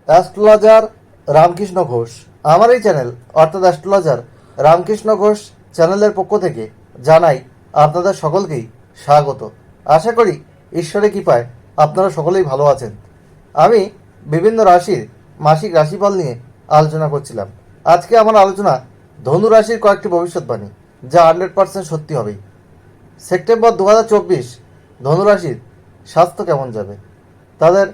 Astrologer Ramakrishna Ghosh. আমার এই channel অর্থাৎ অ্যাস্ট্রোলজার রামকৃষ্ণ ঘোষ চ্যানেলের পক্ষ থেকে জানাই আপনাদের সকলকেই স্বাগত। আশা করি ঈশ্বরের কৃপায় আপনারা সকলেই ভালো আছেন। আমি বিভিন্ন রাশির মাসিক রাশিফল নিয়ে আলোচনা করছিলাম। আজকে আমার আলোচনা ধনু রাশির কয়েকটি ভবিষ্যৎবাণী, যা 100% সত্যি হবেই। সেপ্টেম্বর 2024 ধনুরাশির স্বাস্থ্য কেমন যাবে, তাদের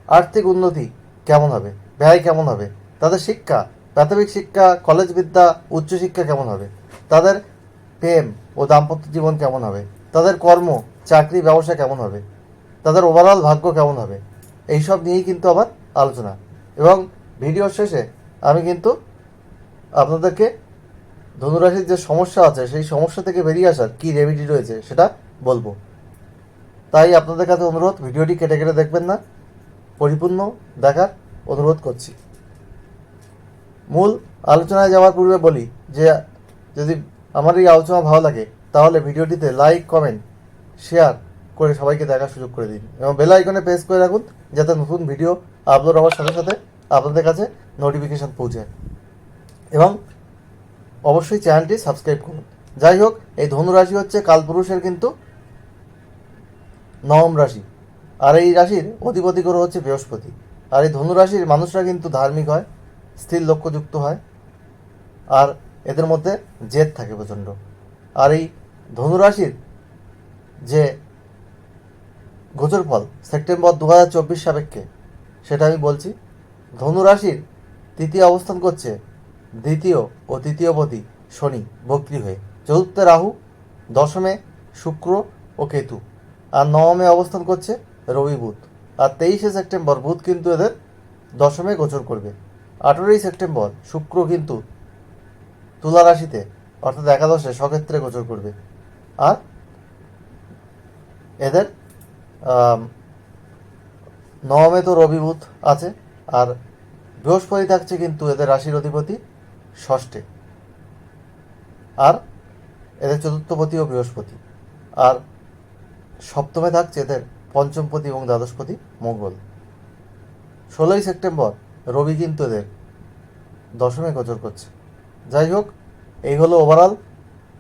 আর্থিক উন্নতি কেমন হবে, ব্যয় কেমন হবে, তাদের শিক্ষা, প্রাথমিক শিক্ষা, কলেজ বিদ্যা, উচ্চশিক্ষা কেমন হবে, তাদের প্রেম ও দাম্পত্য জীবন কেমন হবে, তাদের কর্ম, চাকরি, ব্যবসা কেমন হবে, তাদের ওভারঅল ভাগ্য কেমন হবে, এইসব নিয়েই কিন্তু আমার আলোচনা। এবং ভিডিওর শেষে আমি কিন্তু আপনাদেরকে ধনুরাশির যে সমস্যা আছে সেই সমস্যা থেকে বেরিয়ে আসার কী রেমেডি রয়েছে সেটা বলবো। তাই আপনাদের কাছে অনুরোধ, ভিডিওটি কেটে কেটে দেখবেন না, পরিপূর্ণ দেখার অনুরোধ করছি। মূল আলোচনায় যাওয়ার পূর্বে বলি যে যদি আমার এই আলোচনা ভালো লাগে তাহলে ভিডিওটিতে লাইক, কমেন্ট, শেয়ার করে সবাইকে দেখার সুযোগ করে দিন এবং বেল আইকনে প্রেস করে রাখুন, যাতে নতুন ভিডিও আপলোড হওয়ার সাথে সাথে আপনাদের কাছে নোটিফিকেশান পৌঁছায়। এবং অবশ্যই চ্যানেলটি সাবস্ক্রাইব করুন। যাই হোক, এই ধনুরাশি হচ্ছে কালপুরুষের কিন্তু নবম রাশি, আর এই রাশির অধিপতি গ্রহ হচ্ছে বৃহস্পতি। আর এই ধনুরাশির মানুষরা কিন্তু ধার্মিক হয়, স্থির লক্ষ্যযুক্ত হয়, আর এদের মধ্যে জেদ থাকে প্রচণ্ড। আর এই ধনুরাশির যে গোচর ফল সেপ্টেম্বর 2024 সাপেক্ষে সেটা আমি বলছি। ধনুরাশির তৃতীয় অবস্থান করছে দ্বিতীয় ও তৃতীয়পতি শনি বক্রী হয়ে, চতুর্থে রাহু, দশমে শুক্র ও কেতু, আর নবমে অবস্থান করছে রবি, বুধ। আর 23শে সেপ্টেম্বর বুধ কিন্তু এদের দশমে গোচর করবে। 18ই সেপ্টেম্বর শুক্র কিন্তু তুলা রাশিতে অর্থাৎ একাদশে স্বক্ষেত্রে গোচর করবে। আর এদের নবমে তো রবি, বুধ আছে, আর বৃহস্পতি থাকছে কিন্তু এদের রাশির অধিপতি ষষ্ঠে, আর এদের চতুর্থপতিও বৃহস্পতি, আর সপ্তমে থাকছে এদের পঞ্চমপতি এবং দ্বাদশপতি মঙ্গল। 16ই সেপ্টেম্বর রবি কিন্তু এদের দশমে গোচর করছে। যাই হোক, এই হলো ওভারঅল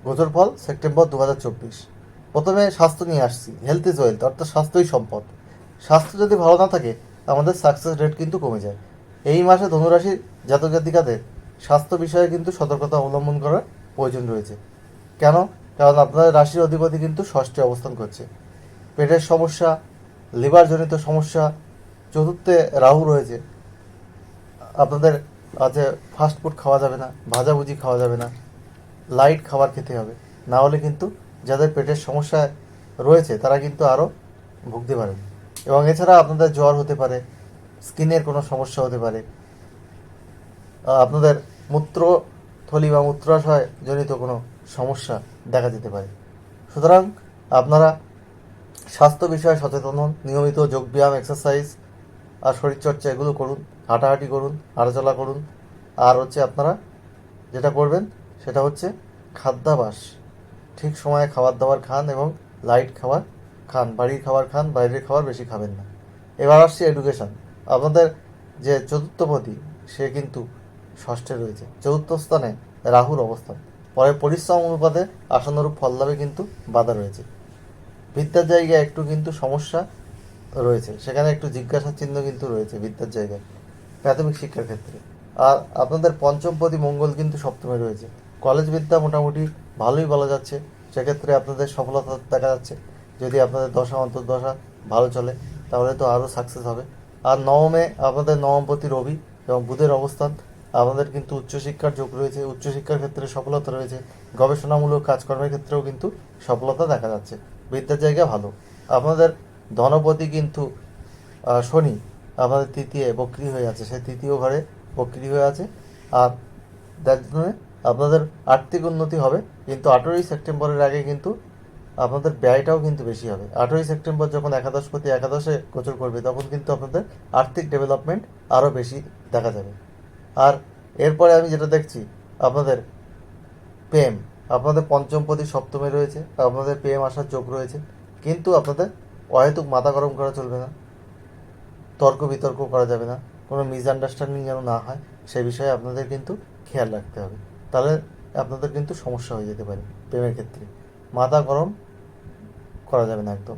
গোচর ফল সেপ্টেম্বর 2024। প্রথমে স্বাস্থ্য নিয়ে আসছি। হেলথ ইজ ওয়েলথ, অর্থাৎ স্বাস্থ্যই সম্পদ। স্বাস্থ্য যদি ভালো না থাকে আমাদের সাকসেস রেট কিন্তু কমে যায়। এই মাসে ধনুরাশির জাতক জাতিকাদের স্বাস্থ্য বিষয়ে কিন্তু সতর্কতা অবলম্বন করার প্রয়োজন রয়েছে। কেন? কারণ আপনাদের রাশির অধিপতি কিন্তু ষষ্ঠে অবস্থান করছে। পেটের সমস্যা, লিভারজনিত সমস্যা, চতুর্থে রাহু রয়েছে। আপনাদের আছে ফাস্টফুড খাওয়া যাবে না, ভাজাভুজি খাওয়া যাবে না, লাইট খাবার খেতে হবে, না হলে কিন্তু যাদের পেটের সমস্যা রয়েছে তারা কিন্তু আরও ভুগতে পারেন। এবং এছাড়া আপনাদের জ্বর হতে পারে, স্কিনের কোনো সমস্যা হতে পারে, আপনাদের মূত্রথলি বা মূত্রাশয় জনিত কোনো সমস্যা দেখা যেতে পারে। সুতরাং আপনারা স্বাস্থ্য বিষয়ে সচেতন হন, নিয়মিত যোগব্যায়াম, এক্সারসাইজ আর শরীরচর্চা এগুলো করুন, হাঁটাহাঁটি করুন, হাঁটাচলা করুন। আর হচ্ছে আপনারা যেটা করবেন সেটা হচ্ছে খাদ্যাভ্যাস, ঠিক সময়ে খাবার দাবার খান এবং লাইট খাবার খান, বাড়ির খাবার খান, বাইরের খাবার বেশি খাবেন না। এবার আসছে এডুকেশান। আপনাদের যে চতুর্থপতি সে কিন্তু ষষ্ঠে রয়েছে, চতুর্থ স্থানে রাহুর অবস্থান, পরে পরিশ্রম অনুপাতে আশানুরূপ ফল লাভে কিন্তু বাধা রয়েছে। বিদ্যার জায়গায় একটু কিন্তু সমস্যা রয়েছে, সেখানে একটু জিজ্ঞাসার চিহ্ন কিন্তু রয়েছে বিদ্যার জায়গায়, প্রাথমিক শিক্ষার ক্ষেত্রে। আর আপনাদের পঞ্চমপতি মঙ্গল কিন্তু সপ্তমে রয়েছে। কলেজ বিদ্যা মোটামুটি ভালোই বলা যাচ্ছে, সেক্ষেত্রে আপনাদের সফলতা দেখা যাচ্ছে। যদি আপনাদের দশা অন্তর্দশা ভালো চলে তাহলে তো আরও সাকসেস হবে। আর নবমে আপনাদের নবমপতি রবি এবং বুধের অবস্থান, আপনাদের কিন্তু উচ্চশিক্ষার যোগ রয়েছে, উচ্চশিক্ষার ক্ষেত্রে সফলতা রয়েছে, গবেষণামূলক কাজকর্মের ক্ষেত্রেও কিন্তু সফলতা দেখা যাচ্ছে। বিদ্যার জায়গা ভালো। আপনাদের ধনপতি কিন্তু শনি আপনাদের তৃতীয় বক্রী হয়ে আছে, সে তৃতীয় ঘরে বক্রী হয়ে আছে। আর যার জন্য আপনাদের আর্থিক উন্নতি হবে, কিন্তু 18ই সেপ্টেম্বরের আগে কিন্তু আপনাদের ব্যয়টাও কিন্তু বেশি হবে। 18ই সেপ্টেম্বর যখন একাদশপতি একাদশে গোচর করবে তখন কিন্তু আপনাদের আর্থিক ডেভেলপমেন্ট আরও বেশি দেখা যাবে। আর এরপরে আমি যেটা দেখছি আপনাদের প্রেম, আপনাদের পঞ্চমপতি সপ্তমে রয়েছে, আপনাদের প্রেম আসার যোগ রয়েছে, কিন্তু আপনাদের অহেতুক মাথা গরম করা চলবে না, তর্ক বিতর্ক করা যাবে না, কোনো মিসআন্ডারস্ট্যান্ডিং যেন না হয় সে বিষয়ে আপনাদের কিন্তু খেয়াল রাখতে হবে। তাহলে আপনাদের কিন্তু সমস্যা হয়ে যেতে পারে প্রেমের ক্ষেত্রে। মাথা গরম করা যাবে না একদম।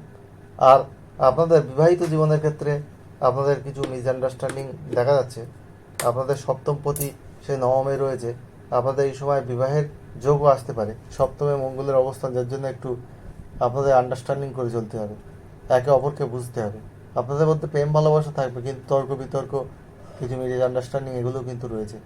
আর আপনাদের বিবাহিত জীবনের ক্ষেত্রে আপনাদের কিছু মিসআন্ডারস্ট্যান্ডিং দেখা যাচ্ছে। আপনাদের সপ্তমপতি সে নবমে রয়েছে, আপনাদের এই সময় বিবাহের যোগও আসতে পারে। সপ্তমে মঙ্গলের অবস্থান, যার জন্য একটু আপনাদের আন্ডারস্ট্যান্ডিং করে চলতে হবে, একে অপরকে বুঝতে হবে। আপনাদের মধ্যে প্রেম ভালোবাসা থাকবে, কিন্তু তর্ক বিতর্ক, কিছু মিসআন্ডারস্ট্যান্ডিং এগুলো কিন্তু রয়েছে।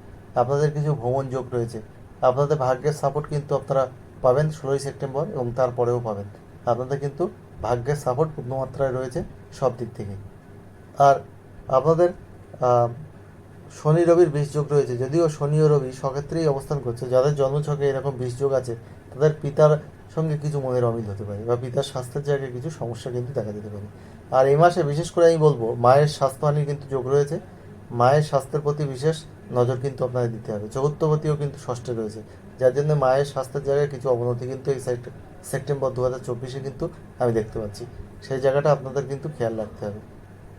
আপনাদের কিছু ভ্রমণ যোগ রয়েছে। আপনাদের ভাগ্যের সাপোর্ট কিন্তু আপনারা পাবেন 16ই সেপ্টেম্বর এবং তারপরেও পাবেন। আপনাদের কিন্তু ভাগ্যের সাপোর্ট পূর্ণমাত্রায় রয়েছে সব দিক থেকে। আর আপনাদের শনি রবির বিষ যোগ রয়েছে। যদিও শনি ও রবি সক্ষেত্রেই অবস্থান করছে, যাদের জন্মছকে এরকম বিষ যোগ আছে তাদের পিতার সঙ্গে কিছু মনের অমিল হতে পারে বা পিতার স্বাস্থ্যের জায়গায় কিছু সমস্যা কিন্তু দেখা দিতে পারে। আর এই মাসে বিশেষ করে আমি বলবো মায়ের স্বাস্থ্যহানির কিন্তু যোগ রয়েছে। মায়ের স্বাস্থ্যের প্রতি বিশেষ নজর কিন্তু আপনাদের দিতে হবে। চতুর্থপতিও কিন্তু ষষ্ঠে রয়েছে, যার জন্য মায়ের স্বাস্থ্যের জায়গায় কিছু অবনতি কিন্তু এই সেপ্টেম্বর 2024 কিন্তু আমি দেখতে পাচ্ছি। সেই জায়গাটা আপনাদের কিন্তু খেয়াল রাখতে হবে।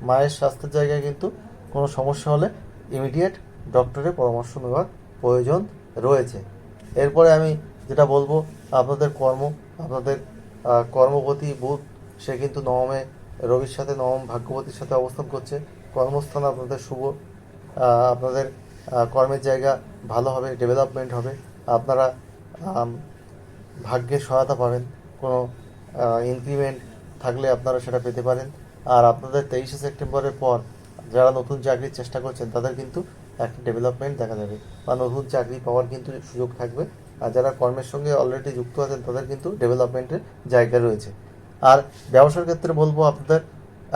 মায়ের স্বাস্থ্যের জায়গায় কিন্তু কোনো সমস্যা হলে ইমিডিয়েট ডক্টরের পরামর্শ নেওয়ার প্রয়োজন রয়েছে। এরপরে আমি যেটা বলবো, আপনাদের আপনাদের কর্মপতি বুধ সে কিন্তু নবমে রবির সাথে, নবম ভাগ্যপতির সাথে অবস্থান করছে। কর্মস্থান আপনাদের শুভ, আপনাদের কর্মের জায়গা ভালো হবে, ডেভেলপমেন্ট হবে। আপনারা ভাগ্যের সহায়তা পাবেন, কোনো ইনক্রিমেন্ট থাকলে আপনারা সেটা পেতে পারেন। আর আপনাদের 23 সেপ্টেম্বরের পর যারা নতুন চাকরির চেষ্টা করছেন তাদের কিন্তু একটা ডেভেলপমেন্ট দেখা যাবে বা নতুন চাকরি পাওয়ার কিন্তু সুযোগ থাকবে। আর যারা কর্মের সঙ্গে অলরেডি যুক্ত আছেন তাদের কিন্তু ডেভেলপমেন্টের জায়গা রয়েছে। আর ব্যবসার ক্ষেত্রে বলবো, আপনাদের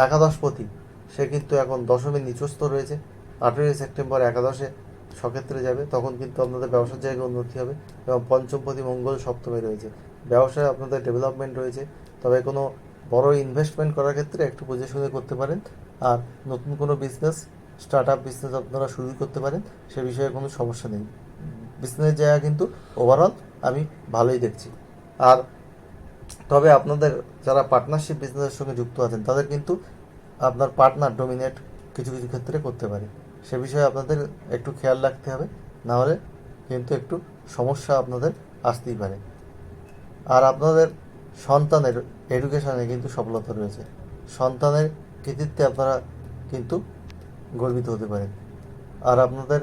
একাদশপতি সে কিন্তু এখন দশমী নিচস্থ রয়েছে। 18 সেপ্টেম্বর একাদশে সক্ষেত্রে যাবে, তখন কিন্তু আপনাদের ব্যবসার জায়গায় উন্নতি হবে। এবং পঞ্চমপতি মঙ্গল সপ্তমে রয়েছে, ব্যবসায় আপনাদের ডেভেলপমেন্ট রয়েছে। তবে কোনো বড় ইনভেস্টমেন্ট করার ক্ষেত্রে একটু বুঝে শুনে করতে পারেন। আর নতুন কোনো স্টার্ট আপ বিজনেস আপনারা শুরু করতে পারেন, সে বিষয়ে কোনো সমস্যা নেই। বিজনেসের জায়গা কিন্তু ওভারঅল আমি ভালোই দেখছি। আর তবে আপনাদের যারা পার্টনারশিপ বিজনেসের সঙ্গে যুক্ত আছেন তাদের কিন্তু আপনার পার্টনার ডোমিনেট কিছু কিছু ক্ষেত্রে করতে পারে, সে বিষয়ে আপনাদের একটু খেয়াল রাখতে হবে, নাহলে কিন্তু একটু সমস্যা আপনাদের আসতেই পারে। আর আপনাদের সন্তানের এডুকেশনে কিন্তু সফলতা রয়েছে। সন্তানের কৃতিত্বে আপনারা কিন্তু গর্বিত হতে পারেন। আর আপনাদের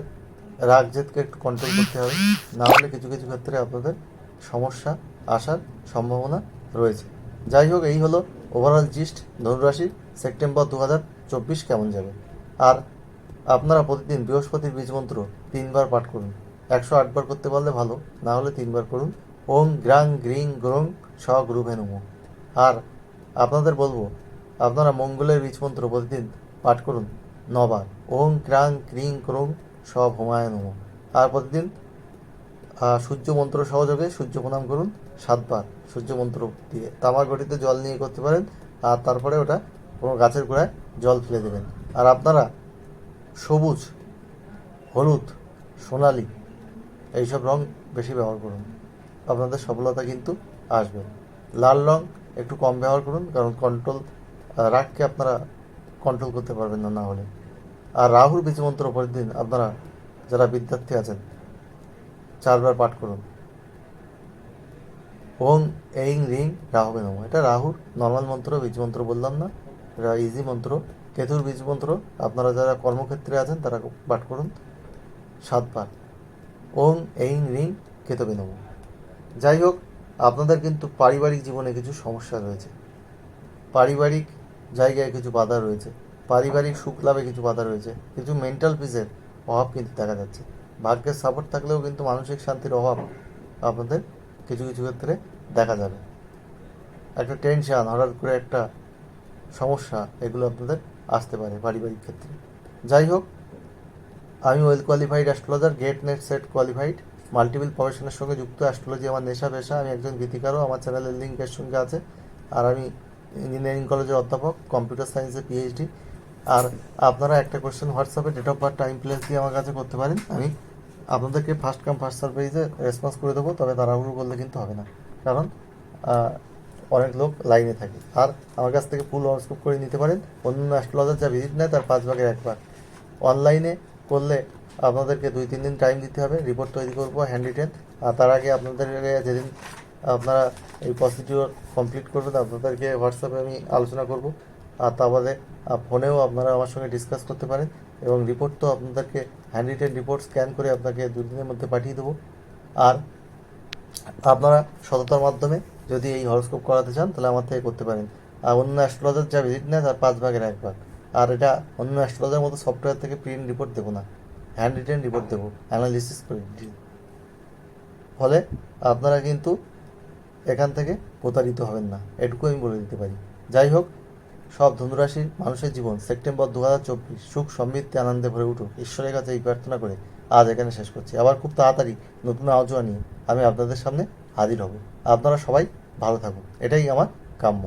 রাগ জেদকে একটু কন্ট্রোল করতে হবে, না হলে কিছু কিছু ক্ষেত্রে আপনাদের সমস্যা আসার সম্ভাবনা রয়েছে। যাই হোক, এই হলো ওভারঅল জিস্ট ধনুরাশির সেপ্টেম্বর 2024 কেমন যাবে। আর আপনারা প্রতিদিন বৃহস্পতির বীজ মন্ত্র 3 বার পাঠ করুন। 108 বার করতে পারলে ভালো, না হলে 3 বার করুন। ওং গ্রাং গ্রিং গ্রং স গুরুভে নমঃ। আর আপনাদের বলবো, আপনারা মঙ্গলের বীজ মন্ত্র প্রতিদিন পাঠ করুন 9 বার। ওং ক্রাং ক্রিং ক্রং স ভৌমায় নমঃ। আর প্রতিদিন সূর্য মন্ত্র সহযোগে সূর্য প্রণাম করুন 7 বার সূর্য মন্ত্র দিয়ে। তামার ঘটিতে জল নিয়ে করতে পারেন, আর তারপরে ওটা কোনো গাছের গোড়ায় জল ফেলে দেবেন। আর আপনারা সবুজ, হলুদ, সোনালি এইসব রং বেশি ব্যবহার করুন, আপনাদের সফলতা কিন্তু আসবে। লাল রং একটু কম ব্যবহার করুন, কারণ রাগকে আপনারা কন্ট্রোল করতে পারবেন না হলে। আর রাহুর বীজ মন্ত্র প্রতিদিন আপনারা যারা বিদ্যার্থী আছেন 4 বার পাঠ করুন। ওং এইং রিং রাহুবে নমঃ। এটা রাহুর নর্মাল মন্ত্র, বীজ মন্ত্র বললাম না, এটা ইজি মন্ত্র। কেতুর বীজ মন্ত্র আপনারা যারা কর্মক্ষেত্রে আছেন তারা পাঠ করুন 7 বার। ওং এইং রিং কেতবে নমঃ। যাই হোক, আপনাদের কিন্তু পারিবারিক জীবনে কিছু সমস্যা রয়েছে, পারিবারিক জায়গায় কিছু বাধা রয়েছে, পারিবারিক সুখ লাভে কিছু বাধা রয়েছে, কিছু মেন্টাল পিসের অভাব কিন্তু দেখা যাচ্ছে। ভাগ্যের সাপোর্ট থাকলেও কিন্তু মানসিক শান্তির অভাব আপনাদের কিছু কিছু ক্ষেত্রে দেখা যাবে। একটা টেনশন, হঠাৎ করে একটা সমস্যা, এগুলো আপনাদের আসতে পারে পারিবারিক ক্ষেত্রে। যাই হোক, আমি well qualified astrologer, GATE NET SET qualified, multiple প্রফেশনের সঙ্গে যুক্ত। অ্যাস্ট্রোলজি আমার নেশা পেশা। আমি একজন গীতিকারও, আমার চ্যানেলের লিঙ্ক এর সঙ্গে আছে। আর আমি ইঞ্জিনিয়ারিং কলেজের অধ্যাপক, কম্পিউটার সায়েন্সে পিএইচডি। আর আপনারা একটা কোশ্চেন হোয়াটসঅ্যাপে date of birth, time, place দিয়ে আমার কাছে করতে পারেন। আমি আপনাদেরকে ফার্স্ট কাম ফার্স্ট সার্ভিসে রেসপন্স করে দেবো, তবে তাড়াহুড়ো করলে কিন্তু হবে না, কারণ অনেক লোক লাইনে থাকে। আর আমার কাছ থেকে ফুল হরস্কোপ করে নিতে পারেন। অন্য অ্যাস্ট্রোলজার যা ভিজিট নেয় তার 5 ভাগের 1 ভাগ। অনলাইনে করলে আপনাদেরকে 2-3 দিন টাইম দিতে হবে, রিপোর্ট তৈরি করবো হ্যান্ড রিটেন। আর তার আগে আপনাদেরকে যেদিন আপনারা এই প্রসিডিওর কমপ্লিট করবেন আপনাদেরকে হোয়াটসঅ্যাপে আমি আলোচনা করব। আর তা বাদে ফোনেও আপনারা আমার সঙ্গে ডিসকাস করতে পারেন, এবং রিপোর্ট তো আপনাদেরকে হ্যান্ড রিটেন রিপোর্ট স্ক্যান করে আপনাকে 2 দিনের মধ্যে পাঠিয়ে দেবো। আর আপনারা সততার মাধ্যমে যদি এই হরোস্কোপ করাতে চান তাহলে আমার থেকে করতে পারেন। আর অন্য অ্যাস্ট্রোলজার যা ভিজিট নেয় তার 5 ভাগের 1 ভাগ। আর এটা অন্য অ্যাস্ট্রোলজার মতো সফটওয়্যার থেকে প্রিন্ট রিপোর্ট দেবো না, হ্যান্ড রিটেন রিপোর্ট দেবো অ্যানালিসিস করে। ফলে আপনারা কিন্তু এখান থেকে প্রতারিত হবেন না, এটুকু আমি বলে দিতে পারি। যাই হোক, সব ধনুরাশির মানুষের জীবন সেপ্টেম্বর 2024 সুখ সমৃদ্ধি আনন্দে ভরে উঠুক, ঈশ্বরের কাছে এই প্রার্থনা করে আজ এখানে শেষ করছি। আবার খুব তাড়াতাড়ি নতুন আলোচনা নিয়ে আমি আপনাদের সামনে হাজির হব। আপনারা সবাই ভালো থাকুন, এটাই আমার কাম্য।